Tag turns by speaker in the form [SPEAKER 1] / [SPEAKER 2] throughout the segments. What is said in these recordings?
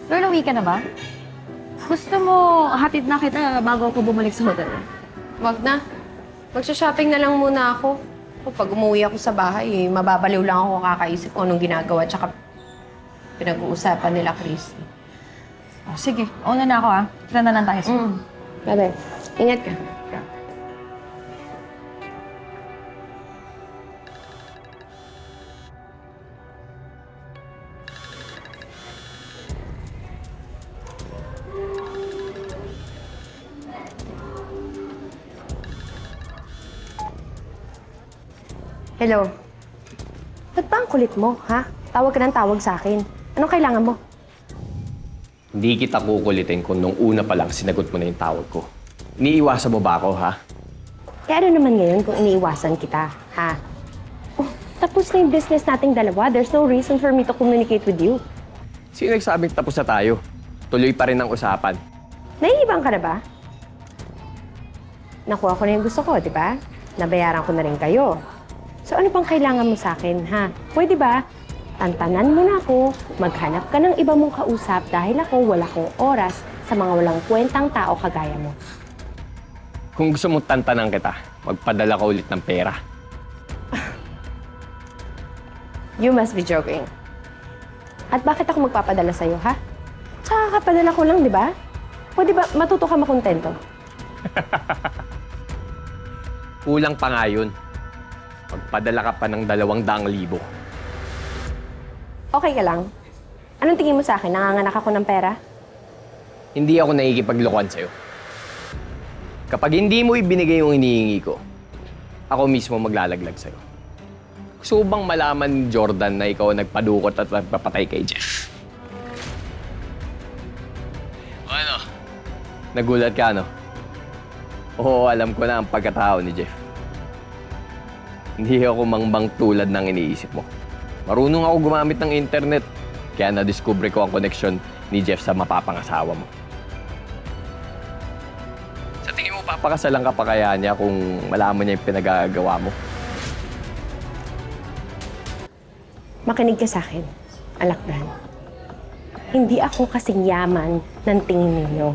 [SPEAKER 1] Lolo, uwi ka na ba? Gusto mo hatid na kita bago ako bumalik sa hotel?
[SPEAKER 2] Wag na. Magsha-shopping na lang muna ako. Pag umuwi ako sa bahay, mababaliw lang ako kakaisip kung anong ginagawa tsaka pinag-uusapan nila Christy.
[SPEAKER 1] Oh, sige, una na ako Kita na lang tayo.
[SPEAKER 2] Bye-bye. Ingat ka. Hello. Ba't ba ang kulit mo, ha? Tawag ka ng tawag sa akin. Anong kailangan mo?
[SPEAKER 3] Hindi kita kukulitin kung nung una pa lang sinagot mo na yung tawag ko. Iniiwasan mo ba ako, ha?
[SPEAKER 2] Eh ano naman ngayon kung iniiwasan kita, ha? Oh, tapos na yung business nating dalawa. There's no reason for me to communicate with you.
[SPEAKER 3] Sino nagsabing tapos na tayo? Tuloy pa rin ang usapan.
[SPEAKER 2] Naiibang ka na ba? Nakuha ko na yung gusto ko, di ba? Nabayaran ko na rin kayo. So ano pang kailangan mo sa akin, ha? Pwede ba? Tantanan mo na ako, maghanap ka ng iba mong kausap dahil ako wala kong oras sa mga walang kwentang tao kagaya mo.
[SPEAKER 3] Kung gusto mong tantanan kita, magpadala ka ulit ng pera.
[SPEAKER 2] You must be joking. At bakit ako magpapadala sa'yo, ha? Tsaka kapadala ko lang, di ba? Pwede ba matuto ka makontento?
[SPEAKER 3] Kulang pa nga yun. Magpadala ka pa ng 200,000.
[SPEAKER 2] Okay ka lang? Anong tingin mo sa akin? Nanganganak ako ng pera?
[SPEAKER 3] Hindi ako nakikipaglokohan sa'yo. Kapag hindi mo ibinigay yung hinihingi ko, ako mismo maglalaglag sa'yo. Gusto mo bang malaman ni Jordan na ikaw ang nagpadukot at nagpapatay kay Jeff? O ano? Nagulat ka, no? Oo, alam ko na ang pagkatao ni Jeff. Hindi ako mangbang tulad ng iniisip mo. Marunong ako gumamit ng internet, kaya na-discover ko ang connection ni Jeff sa mapapangasawa mo. Sa tingin mo, papakasalan ka pa kaya niya kung malaman niya yung pinagagawa mo?
[SPEAKER 2] Makinig ka sa akin, Alakdan. Hindi ako kasing yaman ng tingin ninyo.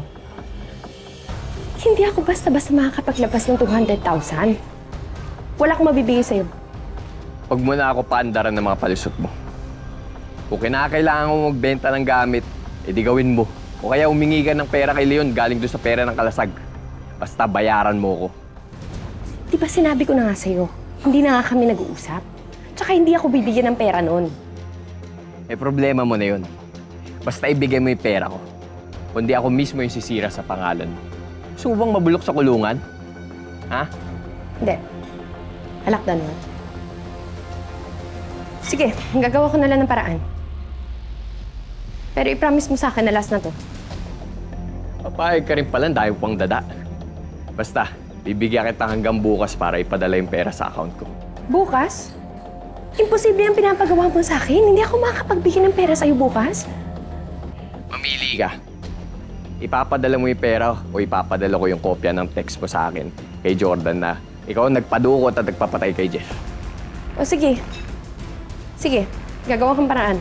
[SPEAKER 2] Hindi ako basta-basta makakapaglabas ng 200,000. Wala akong mabibigay sa'yo.
[SPEAKER 3] Huwag mo na ako paandaran ng mga palusot mo. Kung kinakailangan mo magbenta ng gamit, edi gawin mo. O kaya humingi ka ng pera kay Leon galing doon sa pera ng kalasag. Basta bayaran mo ko.
[SPEAKER 2] Di ba sinabi ko na nga sa'yo, hindi na nga kami nag-uusap. Tsaka hindi ako bibigyan ng pera noon.
[SPEAKER 3] Eh, problema mo na yun. Basta ibigay mo yung pera ko. Kundi ako mismo yung sisira sa pangalan mo. Gusto mo bang mabulok sa kulungan? Ha?
[SPEAKER 2] Hindi. Alakdan mo. Sige, gagawa ko na lang ng paraan. Pero i-promise mo sa akin na last na to.
[SPEAKER 3] Papayag ka rin pala, dahil pang dada. Basta, bibigyan kita hanggang bukas para ipadala yung pera sa account ko.
[SPEAKER 2] Bukas? Imposible ang pinapagawa mo sa akin. Hindi ako makakapagbigay ng pera sa'yo bukas.
[SPEAKER 3] Mamili ka. Ipapadala mo yung pera o ipapadala ko yung kopya ng text mo sa akin kay Jordan na ikaw ang nagpadukot at nagpapatay kay Jeff.
[SPEAKER 2] O sige. Sige, gagawa kong paraan.